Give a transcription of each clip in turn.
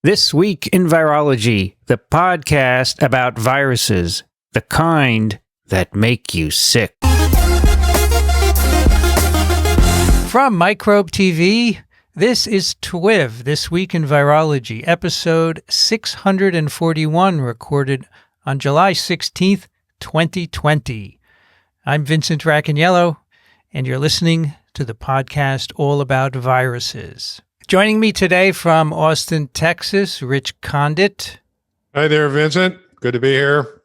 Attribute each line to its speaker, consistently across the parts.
Speaker 1: This Week in Virology, the podcast about viruses, the kind that make you sick. From Microbe TV, this is TWiV, This Week in Virology, episode 641, recorded on July 16th, 2020. I'm Vincent Racaniello, and you're listening to the podcast all about viruses. Joining me today from Austin, Texas, Rich Condit.
Speaker 2: Hi there, Vincent. Good to be here.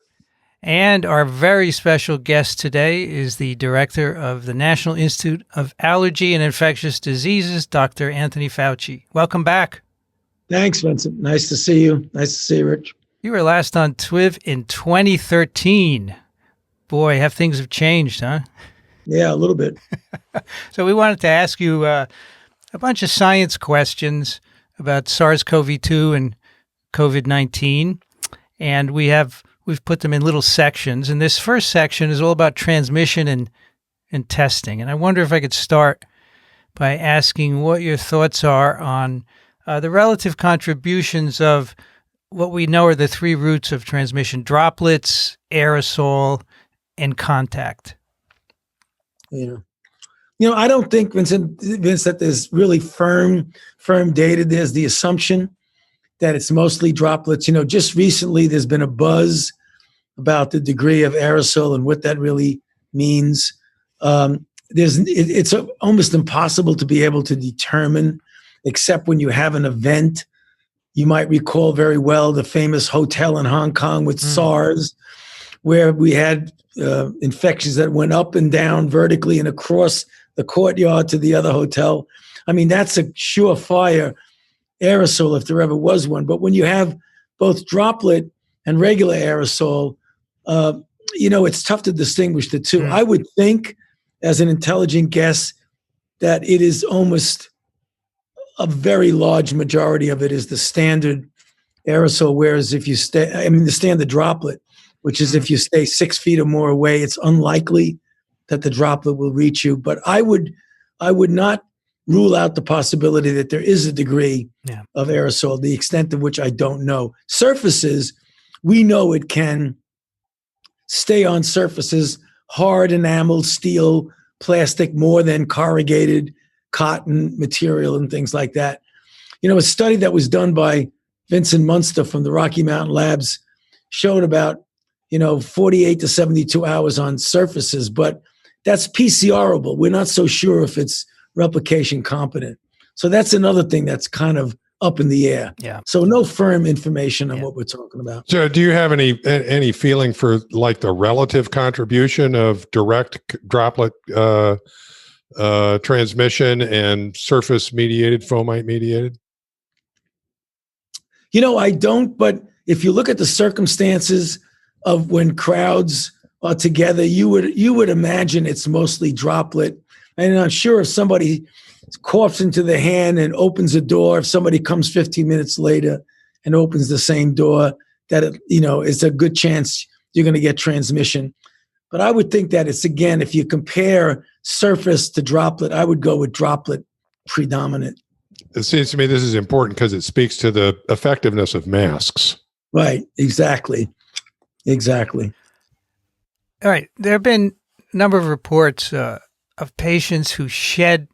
Speaker 1: And our very special guest today is the director of the National Institute of Allergy and Infectious Diseases, Dr. Anthony Fauci. Welcome back.
Speaker 3: Thanks, Vincent. Nice to see you. Nice to see you, Rich.
Speaker 1: You were last on TWiV in 2013. Boy, have things changed, huh?
Speaker 3: Yeah, a little bit.
Speaker 1: So we wanted to ask you a bunch of science questions about SARS-CoV-2 and COVID-19, and we've put them in little sections. And this first section is all about transmission and testing. And I wonder if I could start by asking what your thoughts are on the relative contributions of what we know are the three routes of transmission: droplets, aerosol, and contact.
Speaker 3: I don't think, Vince, that there's really firm data. There's the assumption that it's mostly droplets. Just recently there's been a buzz about the degree of aerosol and what that really means. It's almost impossible to be able to determine, except when you have an event. You might recall very well the famous hotel in Hong Kong with SARS, where we had infections that went up and down vertically and across the courtyard to the other hotel. I mean, that's a surefire aerosol if there ever was one. But when you have both droplet and regular aerosol, it's tough to distinguish the two. I would think, as an intelligent guess, that it is almost a very large majority of it is the standard aerosol, whereas if you the standard droplet, which is if you stay 6 feet or more away, it's unlikely that the droplet will reach you. But I would not rule out the possibility that there is a degree of aerosol, the extent of which I don't know. Surfaces, we know it can stay on surfaces, hard enamel, steel, plastic, more than corrugated cotton material and things like that. A study that was done by Vincent Munster from the Rocky Mountain Labs showed about 48 to 72 hours on surfaces, but that's PCRable. We're not so sure if it's replication competent. So that's another thing that's kind of up in the air.
Speaker 1: Yeah.
Speaker 3: So no firm information on what we're talking about.
Speaker 2: So do you have any feeling for like the relative contribution of direct droplet transmission and surface mediated, fomite mediated?
Speaker 3: I don't, but if you look at the circumstances of when crowds are together, you would imagine it's mostly droplet. And I'm sure if somebody coughs into the hand and opens a door, if somebody comes 15 minutes later and opens the same door, that it's a good chance you're going to get transmission. But I would think that it's, again, if you compare surface to droplet, I would go with droplet predominant.
Speaker 2: It seems to me this is important because it speaks to the effectiveness of masks.
Speaker 3: Right. Exactly.
Speaker 1: All right. There have been a number of reports of patients who shed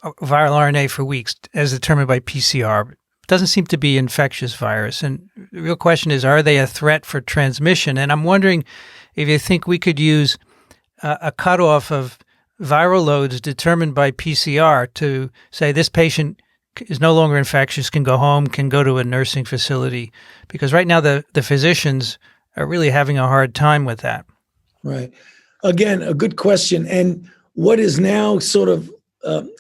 Speaker 1: viral RNA for weeks, as determined by PCR. It doesn't seem to be infectious virus. And the real question is, are they a threat for transmission? And I'm wondering if you think we could use a cutoff of viral loads determined by PCR to say this patient is no longer infectious, can go home, can go to a nursing facility. Because right now the physicians are really having a hard time with that.
Speaker 3: Right. Again, a good question. And what is now sort of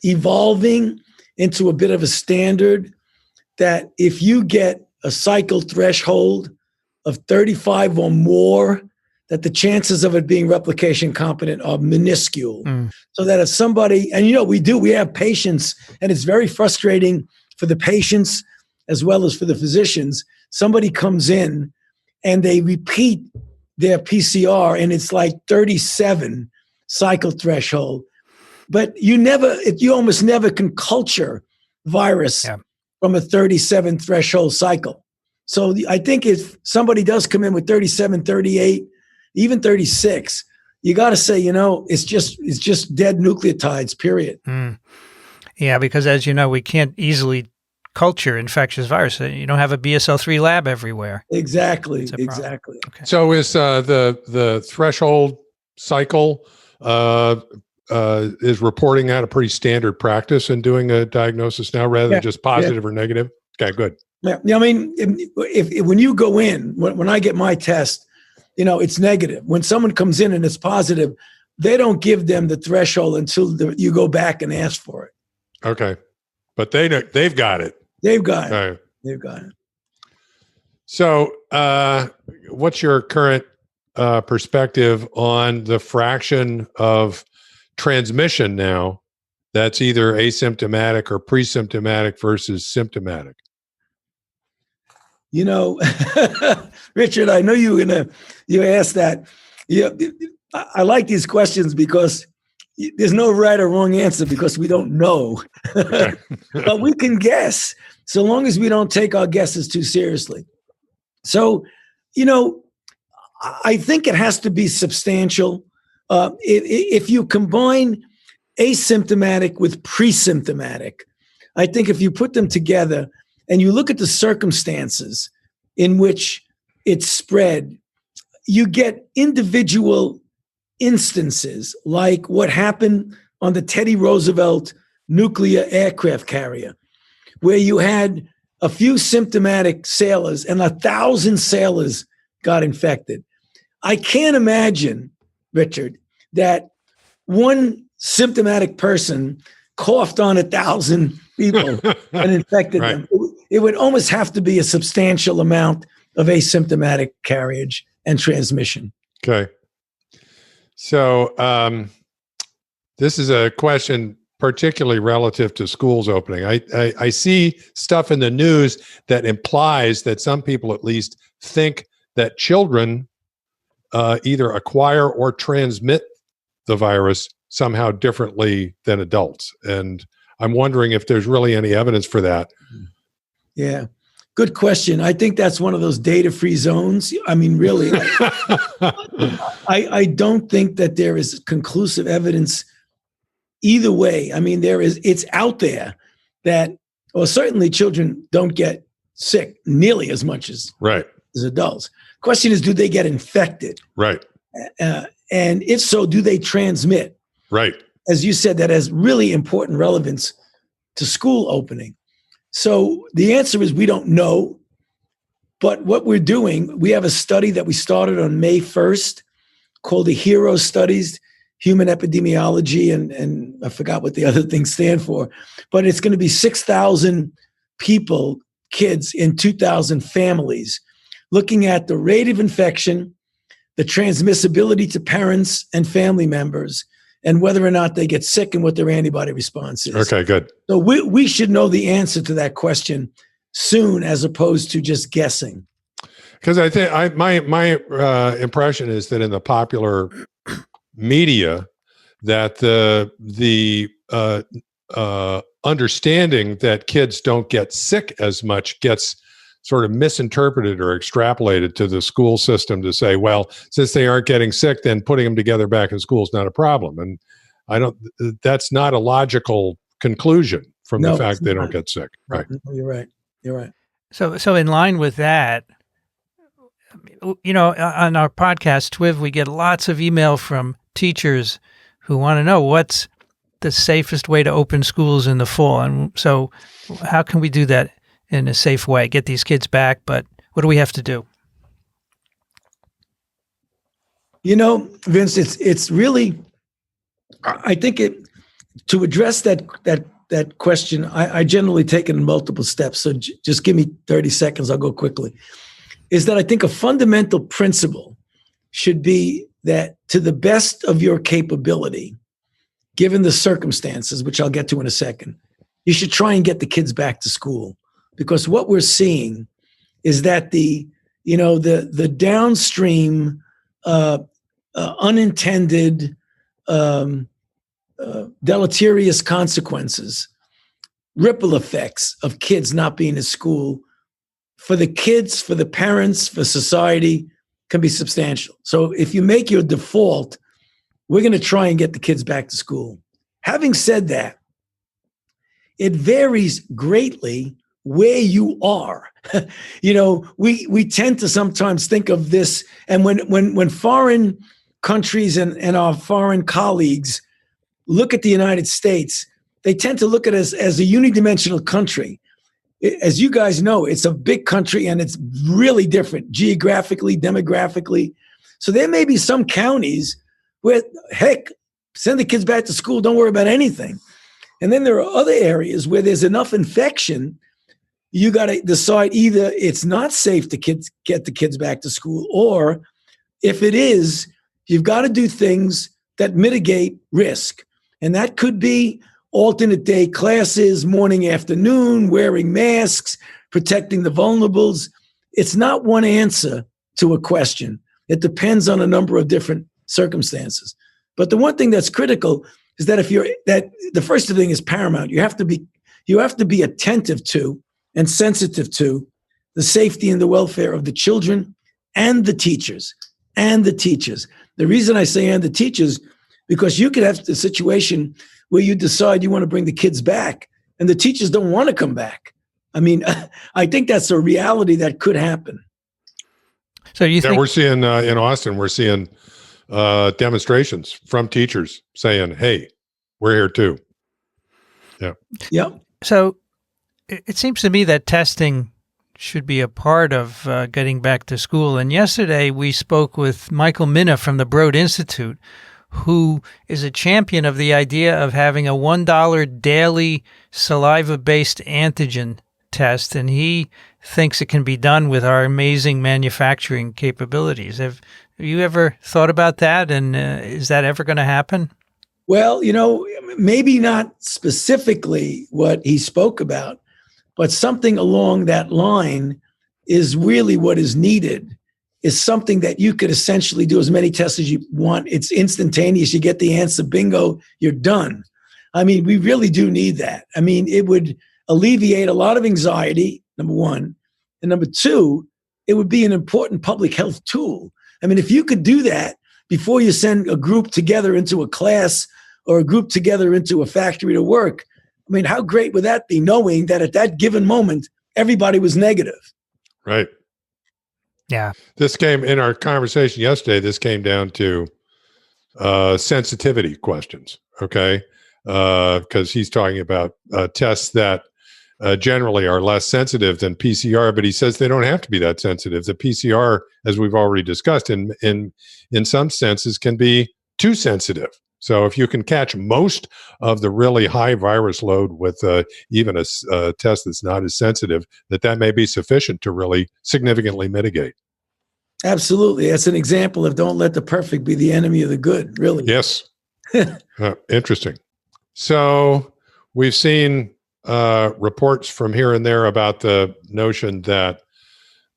Speaker 3: evolving into a bit of a standard that if you get a cycle threshold of 35 or more, that the chances of it being replication competent are minuscule. So that if somebody, and we have patients, and it's very frustrating for the patients as well as for the physicians. Somebody comes in and they repeat their PCR and it's like 37 cycle threshold. But you almost never can culture virus from a 37 threshold cycle. So I think if somebody does come in with 37, 38, even 36, you got to say, it's just dead nucleotides, period.
Speaker 1: Yeah, because as you know, we can't easily culture infectious virus. You don't have a BSL-3 lab everywhere.
Speaker 3: Exactly.
Speaker 1: Okay.
Speaker 2: So is the threshold cycle is reporting out a pretty standard practice in doing a diagnosis now rather than just positive or negative? Okay, good.
Speaker 3: Yeah. I mean, if when you go in, when I get my test, it's negative. When someone comes in and it's positive, they don't give them the threshold until you go back and ask for it.
Speaker 2: Okay. But they've got it.
Speaker 3: They've got it.
Speaker 2: Right.
Speaker 3: They've got it.
Speaker 2: So what's your current perspective on the fraction of transmission now that's either asymptomatic or pre-symptomatic versus symptomatic?
Speaker 3: Richard, I know you asked that. I like these questions because there's no right or wrong answer because we don't know.
Speaker 2: Okay.
Speaker 3: But we can guess so long as we don't take our guesses too seriously. So, I think it has to be substantial. If you combine asymptomatic with pre-symptomatic, I think if you put them together and you look at the circumstances in which it's spread, you get individual instances like what happened on the Teddy Roosevelt nuclear aircraft carrier, where you had a few symptomatic sailors and 1,000 sailors got infected. I can't imagine, Richard, that one symptomatic person coughed on 1,000 people and infected them. It would almost have to be a substantial amount of asymptomatic carriage and transmission.
Speaker 2: Okay. So this is a question particularly relative to schools opening. I see stuff in the news that implies that some people at least think that children either acquire or transmit the virus somehow differently than adults. And I'm wondering if there's really any evidence for that.
Speaker 3: Yeah. Good question. I think that's one of those data-free zones. I mean, really, I don't think that there is conclusive evidence either way. I mean, it's out there that, well, certainly children don't get sick nearly as much as adults. Question is, do they get infected?
Speaker 2: Right.
Speaker 3: And if so, do they transmit?
Speaker 2: Right.
Speaker 3: As you said, that has really important relevance to school opening. So the answer is we don't know. But what we're doing, we have a study that we started on May 1st called the HERO Studies, Human Epidemiology, and I forgot what the other things stand for. But it's going to be 6,000 people, kids in 2,000 families, looking at the rate of infection, the transmissibility to parents and family members, and whether or not they get sick and what their antibody response is.
Speaker 2: Okay, good.
Speaker 3: So we should know the answer to that question soon, as opposed to just guessing.
Speaker 2: Because I think my impression is that in the popular media, that the understanding that kids don't get sick as much gets sort of misinterpreted or extrapolated to the school system to say, well, since they aren't getting sick, then putting them together back in school is not a problem. And that's not a logical conclusion from the fact they don't get sick. Right.
Speaker 3: No, you're right. You're right.
Speaker 1: So in line with that, on our podcast, TWiV, we get lots of email from teachers who want to know what's the safest way to open schools in the fall. And so how can we do that in a safe way, get these kids back? But what do we have to do?
Speaker 3: Vince, it's really, I think to address that question, I generally take it in multiple steps. So just give me 30 seconds. I'll go quickly. Is that I think a fundamental principle should be that to the best of your capability, given the circumstances, which I'll get to in a second, you should try and get the kids back to school. Because what we're seeing is that the downstream unintended deleterious consequences ripple effects of kids not being at school for the kids, for the parents, for society can be substantial. So if you make your default, we're going to try and get the kids back to school. Having said that, it varies greatly where you are. We tend to sometimes think of this, and when foreign countries and our foreign colleagues look at the United States, they tend to look at us as a unidimensional country. As you guys know, it's a big country and it's really different geographically, demographically. So there may be some counties where, heck, send the kids back to school, don't worry about anything. And then there are other areas where there's enough infection, you got to decide either it's not safe to get the kids back to school, or if it is, you've got to do things that mitigate risk. And that could be alternate day classes, morning, afternoon, wearing masks, protecting the vulnerables. It's not one answer to a question. It depends on a number of different circumstances. But the one thing that's critical is that the first thing is paramount. You have to be attentive to and sensitive to the safety and the welfare of the children and the teachers. The reason I say and the teachers, because you could have the situation where you decide you want to bring the kids back and the teachers don't want to come back. I mean, I think that's a reality that could happen.
Speaker 1: So you think
Speaker 2: we're seeing in Austin, we're seeing demonstrations from teachers saying, "Hey, we're here too." Yeah.
Speaker 3: Yep.
Speaker 1: So it seems to me that testing should be a part of getting back to school. And yesterday we spoke with Michael Minna from the Broad Institute, who is a champion of the idea of having a $1 daily saliva-based antigen test, and he thinks it can be done with our amazing manufacturing capabilities. Have you ever thought about that, and is that ever going to happen?
Speaker 3: Well, maybe not specifically what he spoke about, but something along that line is really what is needed. Is something that you could essentially do as many tests as you want. It's instantaneous. You get the answer, bingo, you're done. I mean, we really do need that. I mean, it would alleviate a lot of anxiety, number one. And number two, it would be an important public health tool. I mean, if you could do that before you send a group together into a class or a group together into a factory to work, I mean, how great would that be, knowing that at that given moment, everybody was negative?
Speaker 2: Right.
Speaker 1: Yeah.
Speaker 2: This came in our conversation yesterday. This came down to sensitivity questions. Okay. Because he's talking about tests that generally are less sensitive than PCR, but he says they don't have to be that sensitive. The PCR, as we've already discussed, in some senses can be too sensitive. So if you can catch most of the really high virus load with even a test that's not as sensitive, that may be sufficient to really significantly mitigate.
Speaker 3: Absolutely. That's an example of don't let the perfect be the enemy of the good, really.
Speaker 2: Yes. Interesting. So we've seen reports from here and there about the notion that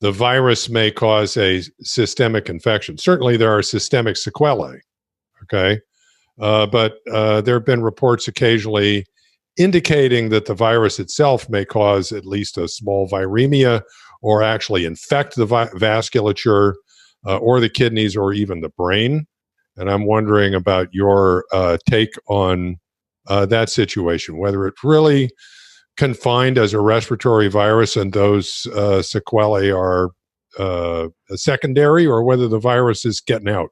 Speaker 2: the virus may cause a systemic infection. Certainly there are systemic sequelae, okay? But there have been reports occasionally indicating that the virus itself may cause at least a small viremia or actually infect the vasculature or the kidneys or even the brain. And I'm wondering about your take on that situation, whether it's really confined as a respiratory virus and those sequelae are secondary, or whether the virus is getting out.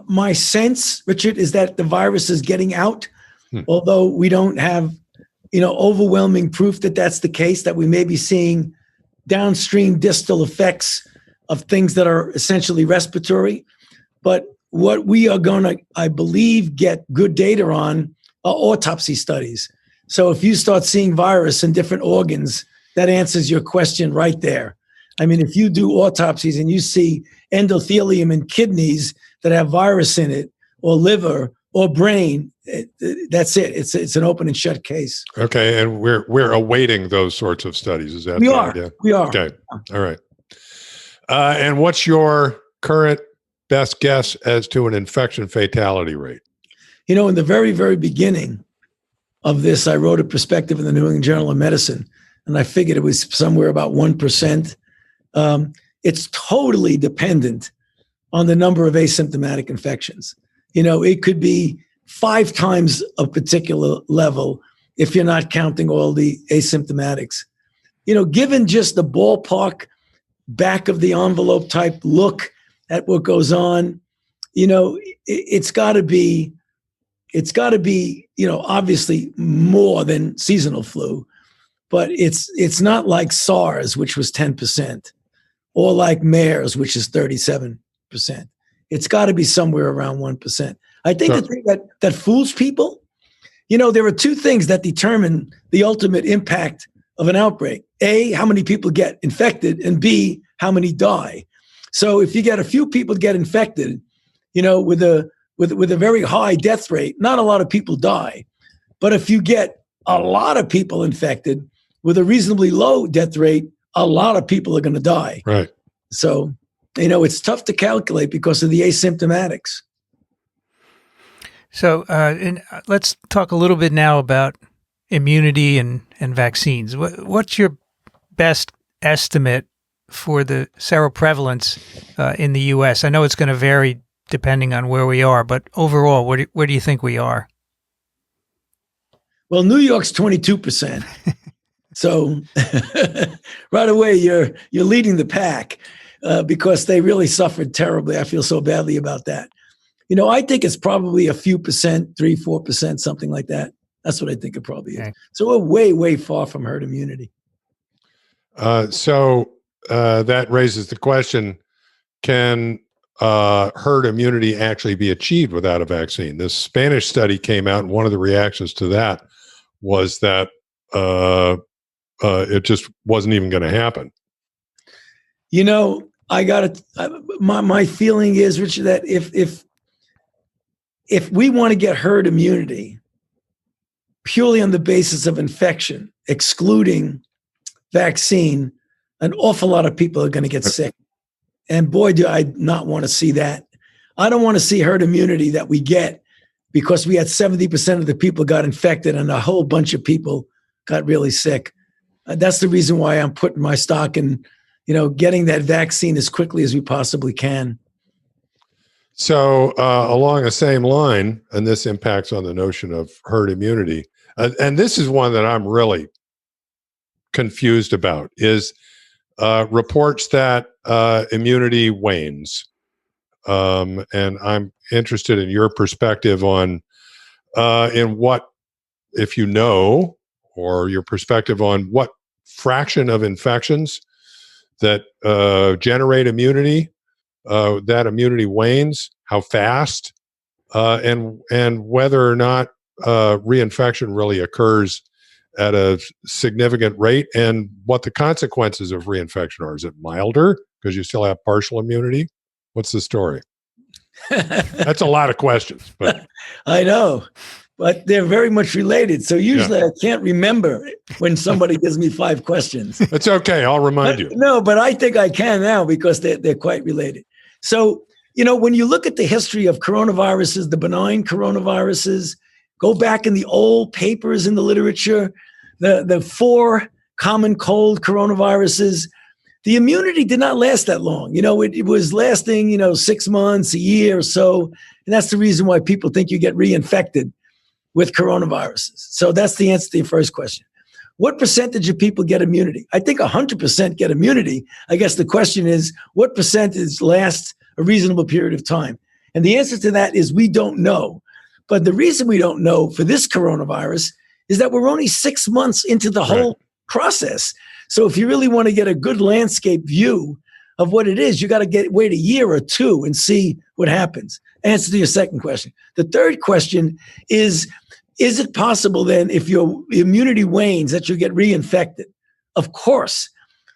Speaker 3: My sense, Richard, is that the virus is getting out, although we don't have, overwhelming proof that that's the case, that we may be seeing downstream distal effects of things that are essentially respiratory. But what we are going to, I believe, get good data on are autopsy studies. So if you start seeing virus in different organs, that answers your question right there. I mean, if you do autopsies and you see endothelium in kidneys that have virus in it, or liver, or brain, that's it. It's an open and shut case.
Speaker 2: Okay, and we're awaiting those sorts of studies. Is that
Speaker 3: we
Speaker 2: the
Speaker 3: are?
Speaker 2: idea?
Speaker 3: We are.
Speaker 2: Okay, all right. And what's your current best guess as to an infection fatality rate?
Speaker 3: In the very, very beginning, of this. I wrote a perspective in the New England Journal of Medicine, and I figured it was somewhere about 1%. It's totally dependent on the number of asymptomatic infections. It could be 5 times a particular level if you're not counting all the asymptomatics. Given just the ballpark back of the envelope type look at what goes on, it's got to be, obviously more than seasonal flu, but it's not like SARS, which was 10%, or like MERS, which is 37%. It's got to be somewhere around 1%. I think the thing that fools people, there are 2 things that determine the ultimate impact of an outbreak. A, how many people get infected, and B, how many die. So if you get a few people get infected, with a very high death rate, not a lot of people die. But if you get a lot of people infected with a reasonably low death rate, a lot of people are going to die.
Speaker 2: Right.
Speaker 3: So, it's tough to calculate because of the asymptomatics.
Speaker 1: So let's talk a little bit now about immunity and vaccines. What's your best estimate for the seroprevalence in the U.S.? I know it's going to vary depending on where we are, but overall, where do you think we are?
Speaker 3: Well, New York's 22%. So right away, you're leading the pack because they really suffered terribly. I feel so badly about that. I think it's probably a few percent, 3-4%, something like that. That's what I think it probably is. Okay. So we're way, way far from herd immunity.
Speaker 2: So that raises the question, can herd immunity actually be achieved without a vaccine? This Spanish study came out, and one of the reactions to that was that it just wasn't even going to happen.
Speaker 3: My feeling is, Richard, that if we want to get herd immunity purely on the basis of infection, excluding vaccine, an awful lot of people are going to get sick. And boy, do I not want to see that. I don't want to see herd immunity that we get because we had 70% of the people got infected and a whole bunch of people got really sick. That's the reason why I'm putting my stock in, getting that vaccine as quickly as we possibly can.
Speaker 2: So along the same line, and this impacts on the notion of herd immunity, and this is one that I'm really confused about, is reports that immunity wanes. And I'm interested in your perspective on in what, if you know, or your perspective on what fraction of infections that generate immunity, that immunity wanes, how fast, and whether or not reinfection really occurs at a significant rate, and what the consequences of reinfection are. Is it milder because you still have partial immunity? What's the story? That's a lot of questions, but
Speaker 3: I know, but they're very much related. So usually I can't remember when somebody gives me 5 questions.
Speaker 2: It's okay. I'll remind you.
Speaker 3: No, but I think I can now because they're quite related. So, when you look at the history of coronaviruses, the benign coronaviruses, go back in the old papers in the literature, the 4 common cold coronaviruses, the immunity did not last that long. It was lasting, 6 months, a year or so. And that's the reason why people think you get reinfected with coronaviruses. So that's the answer to your first question. What percentage of people get immunity? I think 100% get immunity. I guess the question is, what percentage lasts a reasonable period of time? And the answer to that is we don't know. But the reason we don't know for this coronavirus is that we're only 6 months into the whole process. So if you really want to get a good landscape view of what it is, you got to wait a year or 2 and see what happens. Answer to your second question. The third question is it possible then, if your immunity wanes, that you get reinfected? Of course.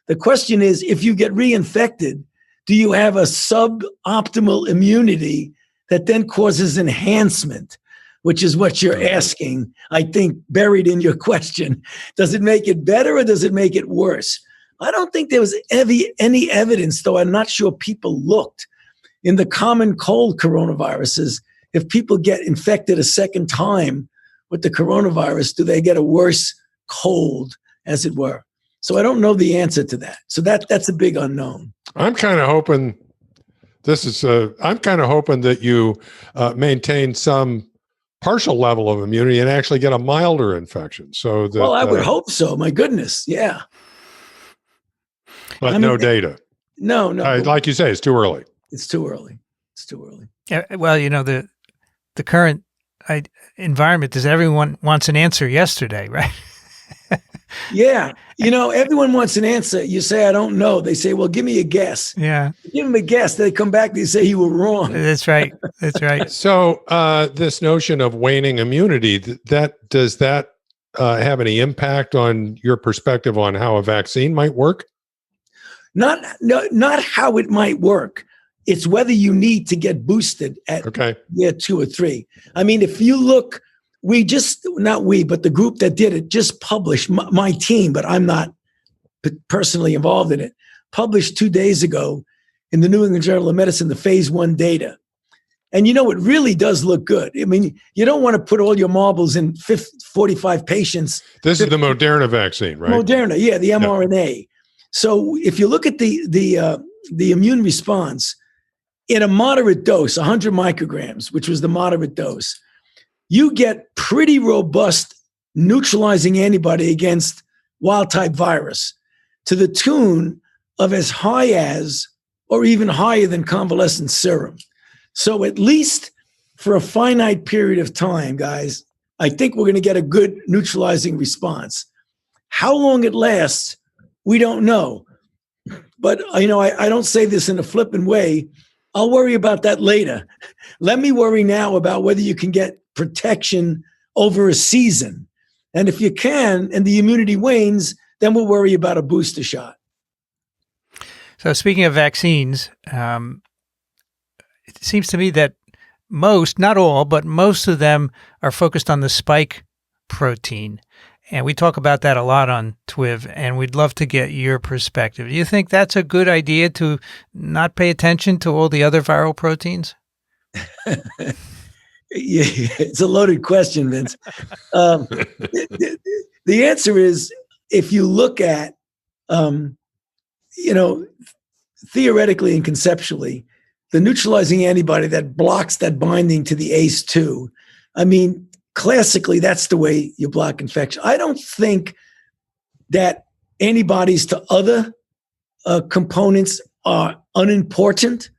Speaker 3: The question is, if you get reinfected, do you have a suboptimal immunity that then causes enhancement, which is what you're asking, I think, buried in your question. Does it make it better or does it make it worse? I don't think there was any evidence, though I'm not sure people looked, in the common cold coronaviruses, if people get infected a second time with the coronavirus, do they get a worse cold, as it were? So I don't know the answer to that. So that's a big unknown.
Speaker 2: I'm kind of hoping that you maintain some partial level of immunity and actually get a milder infection. So that,
Speaker 3: well, I would hope so. My goodness. Yeah.
Speaker 2: But no data.
Speaker 3: No.
Speaker 2: Like you say, it's too early.
Speaker 3: It's too early.
Speaker 1: Yeah, well, the current environment is everyone wants an answer yesterday, right?
Speaker 3: Yeah. Everyone wants an answer. You say, I don't know. They say, well, give me a guess.
Speaker 1: Yeah.
Speaker 3: Give them a guess. They come back, they say you were wrong.
Speaker 1: That's right. That's right.
Speaker 2: So this notion of waning immunity, does that have any impact on your perspective on how a vaccine might work?
Speaker 3: Not how it might work. It's whether you need to get boosted at year 2 or 3. I mean, if you look, but the group that did it just published, my team, but I'm not personally involved in it, published 2 days ago in the New England Journal of Medicine, the phase 1 data. And it really does look good. I mean, you don't want to put all your marbles in 45 patients.
Speaker 2: This is the Moderna vaccine, right?
Speaker 3: Moderna, yeah, the mRNA. Yeah. So if you look at the immune response in a moderate dose, 100 micrograms, which was the moderate dose, you get pretty robust neutralizing antibody against wild-type virus to the tune of as high as or even higher than convalescent serum. So at least for a finite period of time, guys, I think we're going to get a good neutralizing response. How long it lasts, we don't know. But, I don't say this in a flippant way. I'll worry about that later. Let me worry now about whether you can get protection over a season. And if you can, and the immunity wanes, then we'll worry about a booster shot.
Speaker 1: So speaking of vaccines, it seems to me that most, not all, but most of them are focused on the spike protein. And we talk about that a lot on TWiV, and we'd love to get your perspective. Do you think that's a good idea to not pay attention to all the other viral proteins?
Speaker 3: Yeah, it's a loaded question, Vince. The answer is, if you look at, theoretically and conceptually, the neutralizing antibody that blocks that binding to the ACE2, I mean, classically, that's the way you block infection. I don't think that antibodies to other components are unimportant,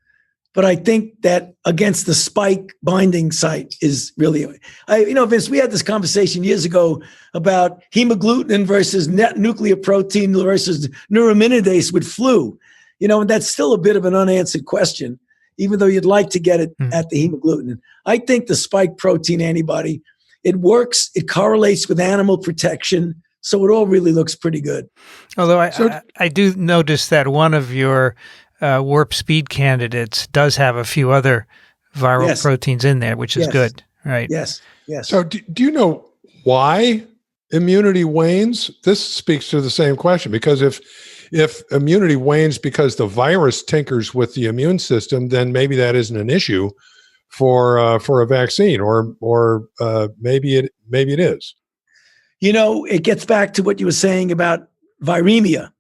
Speaker 3: but I think that against the spike binding site is really, Vince, we had this conversation years ago about hemagglutinin versus nuclear protein versus neuraminidase with flu, and that's still a bit of an unanswered question, even though you'd like to get it at the hemagglutinin. I think the spike protein antibody, it works, it correlates with animal protection, so it all really looks pretty good.
Speaker 1: Although I do notice that one of your warp speed candidates does have a few other viral proteins in there, which is good, right?
Speaker 3: Yes.
Speaker 2: So do you know why immunity wanes? This speaks to the same question, because if immunity wanes because the virus tinkers with the immune system, then maybe that isn't an issue for a vaccine, or maybe it is.
Speaker 3: It gets back to what you were saying about viremia.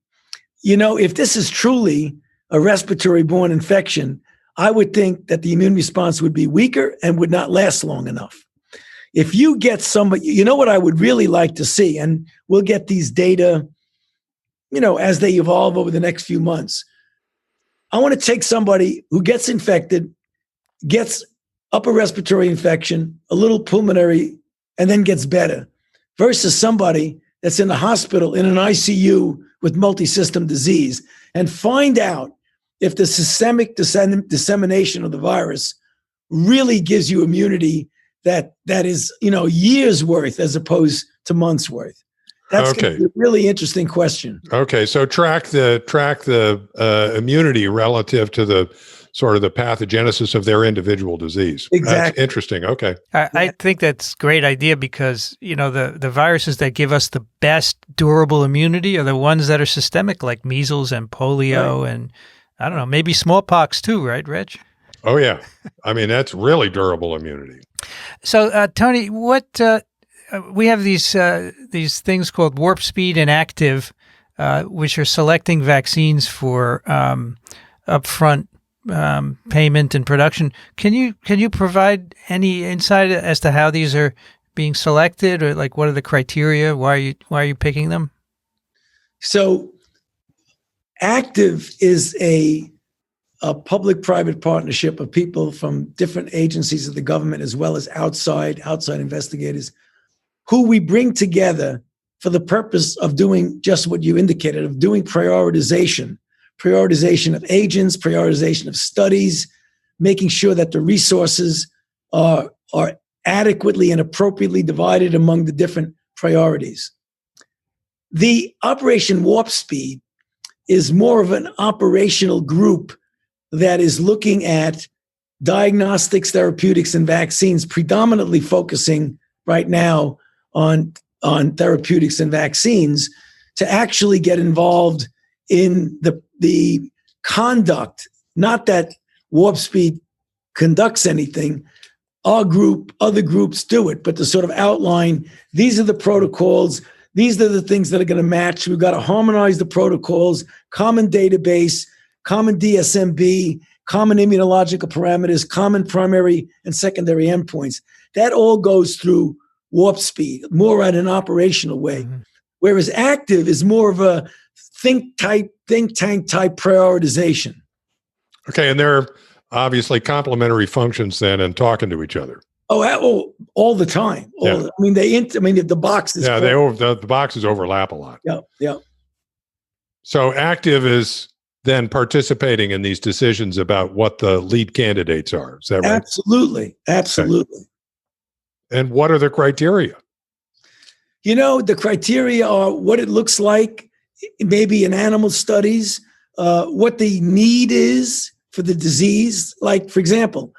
Speaker 3: If this is truly a respiratory-borne infection, I would think that the immune response would be weaker and would not last long enough. If you get somebody, what I would really like to see, and we'll get these data, as they evolve over the next few months. I want to take somebody who gets infected, gets upper respiratory infection, a little pulmonary, and then gets better, versus somebody that's in the hospital in an ICU with multi-system disease, and find out if the systemic dissemination of the virus really gives you immunity that is, years worth as opposed to months worth. That's going to be a really interesting question.
Speaker 2: Okay, so track the immunity relative to the sort of the pathogenesis of their individual disease.
Speaker 3: Exactly.
Speaker 2: That's interesting. Okay.
Speaker 1: I think that's a great idea, because, the viruses that give us the best durable immunity are the ones that are systemic, like measles and polio and, I don't know, maybe smallpox too, right, Reg?
Speaker 2: Oh, yeah. I mean, that's really durable immunity.
Speaker 1: So, Tony, what we have these things called warp speed and active, which are selecting vaccines for upfront payment and production. Can you provide any insight as to how these are being selected, or like what are the criteria? Why are you picking them?
Speaker 3: So, active is a public-private partnership of people from different agencies of the government, as well as outside investigators, who we bring together for the purpose of doing just what you indicated, of doing prioritization of agents, prioritization of studies, making sure that the resources are adequately and appropriately divided among the different priorities. The Operation Warp Speed is more of an operational group that is looking at diagnostics, therapeutics, and vaccines, predominantly focusing right now on therapeutics and vaccines, to actually get involved in the conduct. Not that Warp Speed conducts anything. Our group, other groups do it, but to sort of outline, these are the protocols, these are the things that are going to match. We've got to harmonize the protocols, common database, common DSMB, common immunological parameters, common primary and secondary endpoints. That all goes through Warp Speed, more at an operational way. Mm-hmm. Whereas active is more of a think tank type prioritization.
Speaker 2: Okay, and they're obviously complementary functions then, and talking to each other.
Speaker 3: Oh, all the time. I mean, the boxes.
Speaker 2: Yeah, the boxes overlap a lot.
Speaker 3: Yeah.
Speaker 2: So active is then participating in these decisions about what the lead candidates are. Is that right?
Speaker 3: Absolutely. Okay.
Speaker 2: And what are the criteria?
Speaker 3: The criteria are what it looks like, maybe in animal studies, what the need is for the disease. Like, for example,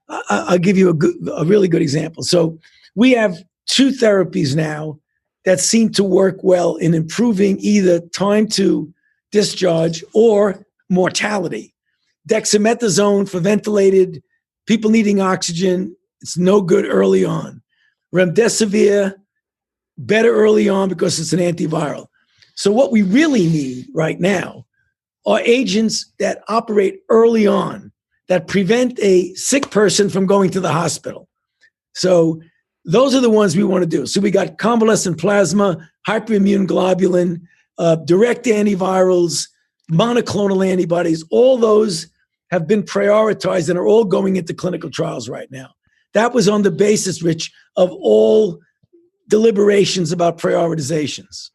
Speaker 3: I'll give you a really good example. So we have 2 therapies now that seem to work well in improving either time to discharge or mortality. Dexamethasone for ventilated people needing oxygen, it's no good early on. Remdesivir, better early on because it's an antiviral. So what we really need right now are agents that operate early on, that prevent a sick person from going to the hospital. So those are the ones we want to do. So we got convalescent plasma, hyperimmune globulin, direct antivirals, monoclonal antibodies. All those have been prioritized and are all going into clinical trials right now. That was on the basis, Rich, of all deliberations about prioritizations.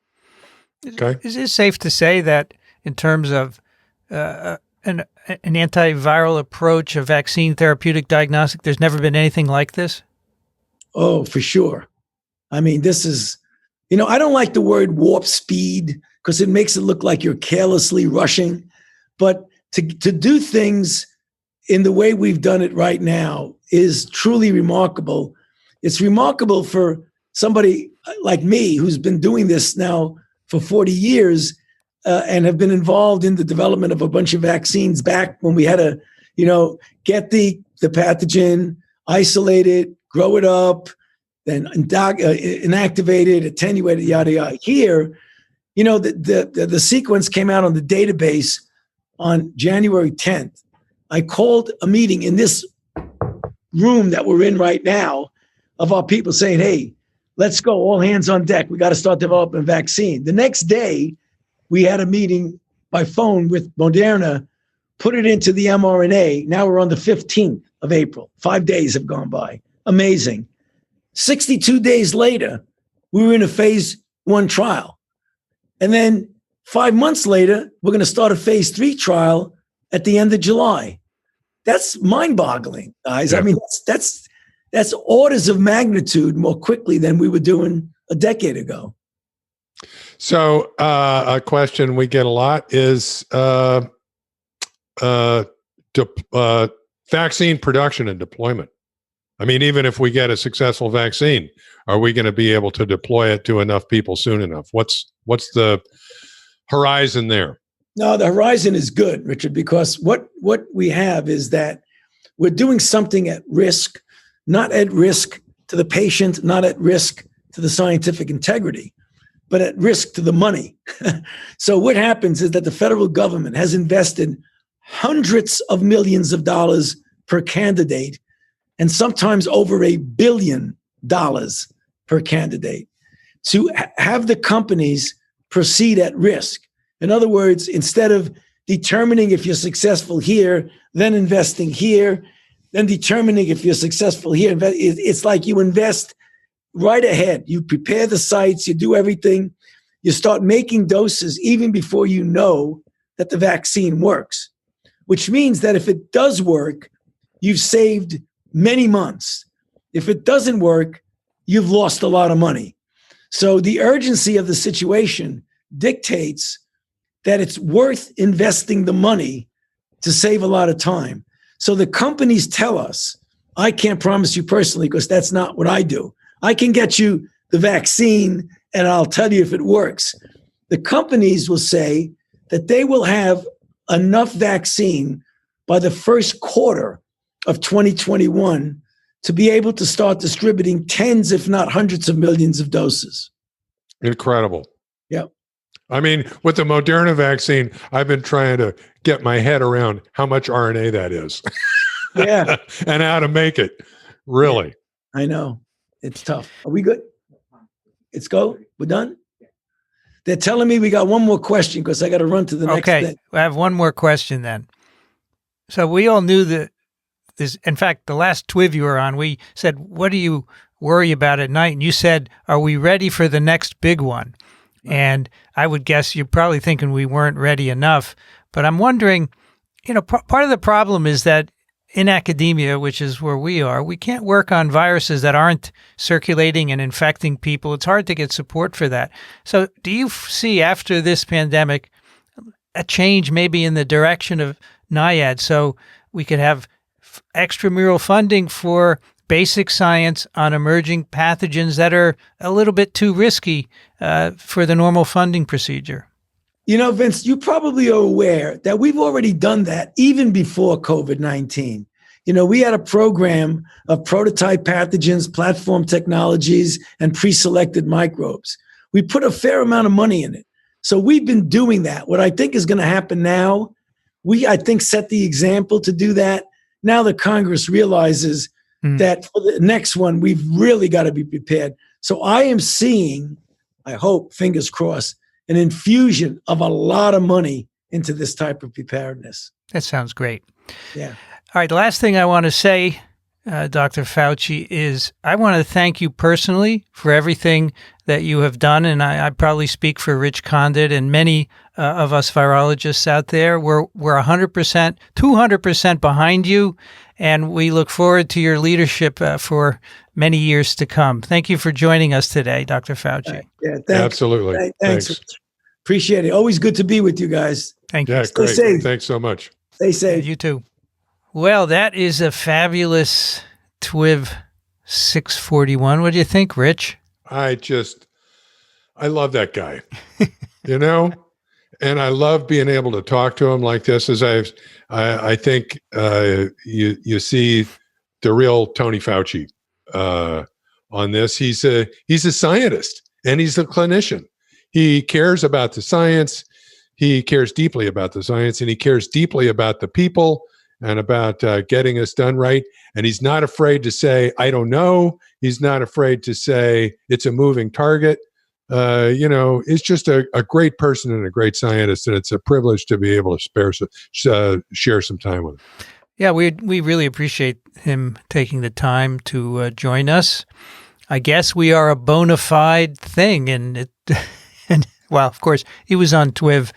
Speaker 2: Okay.
Speaker 1: Is it safe to say that in terms of an antiviral approach, a vaccine therapeutic diagnostic, there's never been anything like this?
Speaker 3: Oh, for sure. I mean, this is, I don't like the word warp speed because it makes it look like you're carelessly rushing. But to do things in the way we've done it right now is truly remarkable. It's remarkable for somebody like me who's been doing this now for 40 years and have been involved in the development of a bunch of vaccines back when we had to, get the pathogen, isolate it, grow it up, then inactivate it, attenuate it, yada, yada. Here, the sequence came out on the database on January 10th. I called a meeting in this room that we're in right now of our people saying, hey, let's go, all hands on deck. We got to start developing a vaccine. The next day, we had a meeting by phone with Moderna, put it into the mRNA. Now we're on the 15th of April. 5 days have gone by. Amazing. 62 days later, we were in a phase 1 trial. And then 5 months later, we're going to start a phase 3 trial at the end of July. That's mind-boggling, guys. Yeah. I mean, that's orders of magnitude more quickly than we were doing a decade ago.
Speaker 2: So a question we get a lot is vaccine production and deployment. I mean, even if we get a successful vaccine, are we going to be able to deploy it to enough people soon enough? What's the horizon there?
Speaker 3: No, the horizon is good, Richard, because what we have is that we're doing something at risk, not at risk to the patient, not at risk to the scientific integrity, but at risk to the money. So what happens is that the federal government has invested hundreds of millions of dollars per candidate, and sometimes over $1 billion per candidate, to have the companies proceed at risk. In other words, instead of determining if you're successful here, then investing here, then determining if you're successful here, it's like you invest right ahead. You prepare the sites, you do everything, you start making doses even before you know that the vaccine works, which means that if it does work, you've saved many months. If it doesn't work, you've lost a lot of money. So the urgency of the situation dictates that it's worth investing the money to save a lot of time. So the companies tell us, I can't promise you personally because that's not what I do. I can get you the vaccine and I'll tell you if it works. The companies will say that they will have enough vaccine by the first quarter of 2021 to be able to start distributing tens, if not hundreds of millions of doses.
Speaker 2: Incredible.
Speaker 3: Yep.
Speaker 2: I mean, with the Moderna vaccine, I've been trying to get my head around how much RNA that is.
Speaker 3: Yeah.
Speaker 2: And how to make it. Really.
Speaker 3: I know. It's tough. Are we good? Let's go. We're done? They're telling me we got one more question because I got to run to the next thing.
Speaker 1: Okay. I have one more question then. So we all knew that this, in fact, the last TWiV you were on, we said, what do you worry about at night? And you said, are we ready for the next big one? And I would guess you're probably thinking we weren't ready enough. But I'm wondering, part of the problem is that in academia, which is where we are, we can't work on viruses that aren't circulating and infecting people. It's hard to get support for that. So do you see after this pandemic a change maybe in the direction of NIAID so we could have extramural funding for basic science on emerging pathogens that are a little bit too risky for the normal funding procedure?
Speaker 3: Vince, you probably are aware that we've already done that even before COVID-19. We had a program of prototype pathogens, platform technologies, and pre-selected microbes. We put a fair amount of money in it. So we've been doing that. What I think is going to happen now, I think, set the example to do that. Now the Congress realizes that for the next one, we've really got to be prepared. So I am seeing, I hope, fingers crossed, an infusion of a lot of money into this type of preparedness.
Speaker 1: That sounds great.
Speaker 3: Yeah.
Speaker 1: All right. The last thing I want to say, Dr. Fauci, is I want to thank you personally for everything that you have done. And I probably speak for Rich Condit and many of us virologists out there. We're 100%, 200% behind you. And we look forward to your leadership for many years to come. Thank you for joining us today, Dr. Fauci.
Speaker 3: Yeah, thanks.
Speaker 2: Absolutely.
Speaker 3: Thanks. Appreciate it. Always good to be with you guys.
Speaker 1: Thank you.
Speaker 2: Yeah,
Speaker 3: Stay
Speaker 2: great.
Speaker 3: safe.
Speaker 2: Thanks so much.
Speaker 3: Stay safe.
Speaker 1: You too. Well, that is a fabulous TWiV 641. What do you think, Rich?
Speaker 2: I love that guy, and I love being able to talk to him like this. I think you see the real Tony Fauci on this. He's a scientist and he's a clinician. He cares about the science. He cares deeply about the science, and he cares deeply about the people and about getting us done right. And he's not afraid to say, I don't know. He's not afraid to say it's a moving target. It's just a great person and a great scientist, and it's a privilege to be able to share some time with him.
Speaker 1: Yeah, we really appreciate him taking the time to join us. I guess we are a bona fide thing, and well, of course, he was on TWiV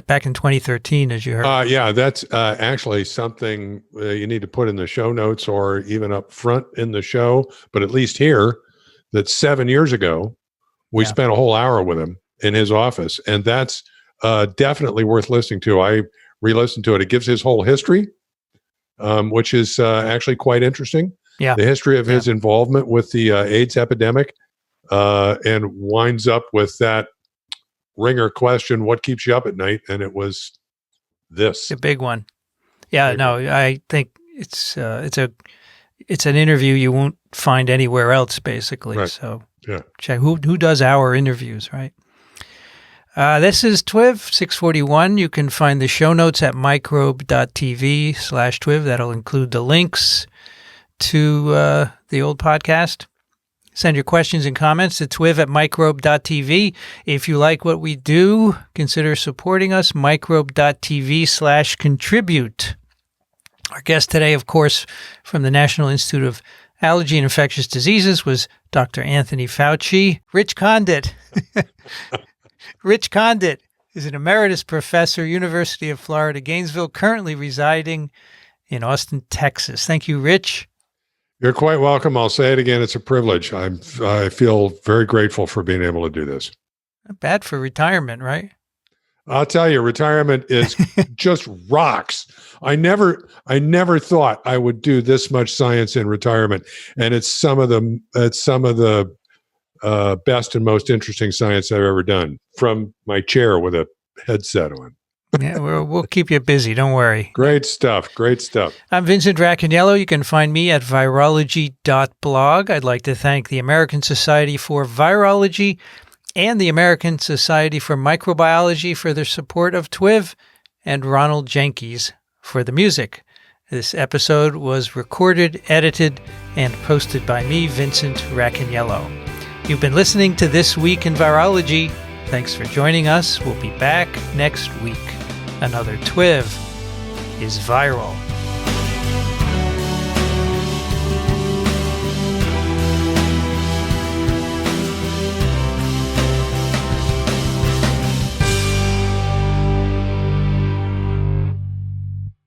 Speaker 1: back in 2013, as you heard.
Speaker 2: Yeah, that's actually something you need to put in the show notes or even up front in the show, but at least here, that 7 years ago, we spent a whole hour with him in his office, and that's definitely worth listening to. I re-listened to it. It gives his whole history, which is actually quite interesting.
Speaker 1: Yeah.
Speaker 2: The history of his involvement with the AIDS epidemic, and winds up with that ringer question, what keeps you up at night? And it was this.
Speaker 1: A big one. Yeah, I think it's an interview you won't find anywhere else, basically.
Speaker 2: Right.
Speaker 1: So
Speaker 2: Yeah.
Speaker 1: Check who does our interviews, right? This is TWiV 641. You can find the show notes at microbe.tv/TWiV. That'll include the links to the old podcast. Send your questions and comments to twiv@microbe.tv. If you like what we do, consider supporting us, microbe.tv/contribute. Our guest today, of course, from the National Institute of Allergy and Infectious Diseases was Dr. Anthony Fauci. Rich Condit. Rich Condit is an emeritus professor, University of Florida, Gainesville, currently residing in Austin, Texas. Thank you, Rich.
Speaker 2: You're quite welcome. I'll say it again. It's a privilege. I feel very grateful for being able to do this.
Speaker 1: Not bad for retirement, right?
Speaker 2: I'll tell you, retirement is just rocks. I never thought I would do this much science in retirement, and it's some of the best and most interesting science I've ever done from my chair with a headset on.
Speaker 1: Yeah, we'll keep you busy. Don't worry.
Speaker 2: Great stuff. Great stuff.
Speaker 1: I'm Vincent Racaniello. You can find me at virology.blog. I'd like to thank the American Society for Virology and the American Society for Microbiology for their support of TWiV, and Ronald Jenkins for the music. This episode was recorded, edited, and posted by me, Vincent Racaniello. You've been listening to This Week in Virology. Thanks for joining us. We'll be back next week. Another TWiV is viral.